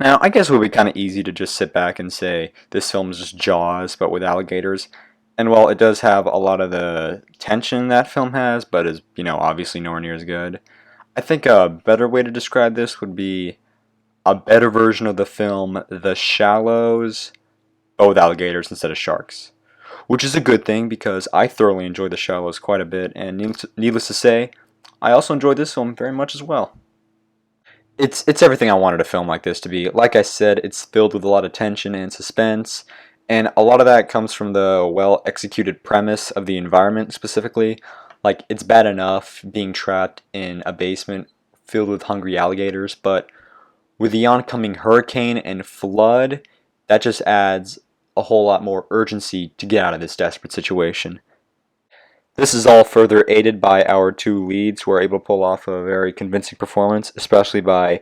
Now, I guess it would be kind of easy to just sit back and say this film is just Jaws, but with alligators. And while it does have a lot of the tension that film has, but is, obviously nowhere near as good, I think a better way to describe this would be a better version of the film The Shallows, but with alligators instead of sharks. Which is a good thing because I thoroughly enjoy The Shallows quite a bit, and needless to say, I also enjoyed this film very much as well. It's everything I wanted a film like this to be. Like I said, it's filled with a lot of tension and suspense, and a lot of that comes from the well executed premise of the environment specifically. Like it's bad enough being trapped in a basement filled with hungry alligators, but with the oncoming hurricane and flood, that just adds a whole lot more urgency to get out of this desperate situation. This is all further aided by our two leads who are able to pull off a very convincing performance, especially by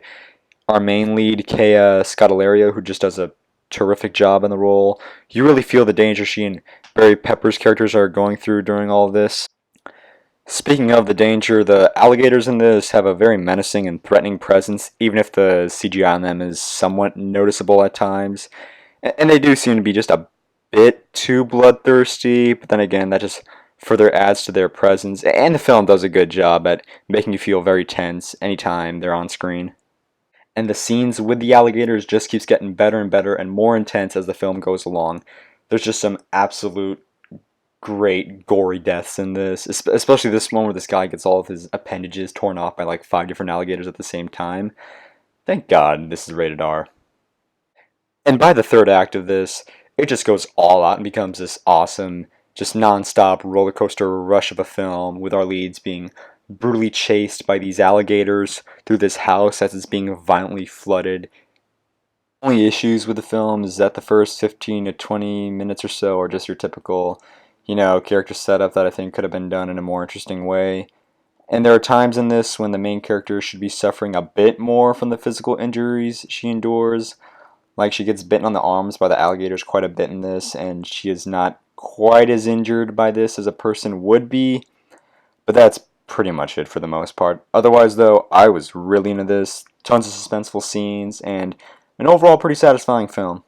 our main lead, Kea Scodelario, who just does a terrific job in the role. You really feel the danger she and Barry Pepper's characters are going through during all of this. Speaking of the danger, the alligators in this have a very menacing and threatening presence, even if the CGI on them is somewhat noticeable at times. And they do seem to be just a bit too bloodthirsty, but then again, that just further adds to their presence. And the film does a good job at making you feel very tense anytime they're on screen. And the scenes with the alligators just keeps getting better and better and more intense as the film goes along. There's just some absolute great gory deaths in this, especially this one where this guy gets all of his appendages torn off by like 5 different alligators at the same time. Thank God this is rated R. And by the third act of this, it just goes all out and becomes this awesome, just non-stop roller coaster rush of a film with our leads being brutally chased by these alligators through this house as it's being violently flooded. Only issues with the film is that the first 15 to 20 minutes or so are just your typical, character setup that I think could have been done in a more interesting way. And there are times in this when the main character should be suffering a bit more from the physical injuries she endures. Like she gets bitten on the arms by the alligators quite a bit in this, and she is not quite as injured by this as a person would be. But that's pretty much it for the most part. Otherwise, though, I was really into this. Tons of suspenseful scenes, and an overall pretty satisfying film.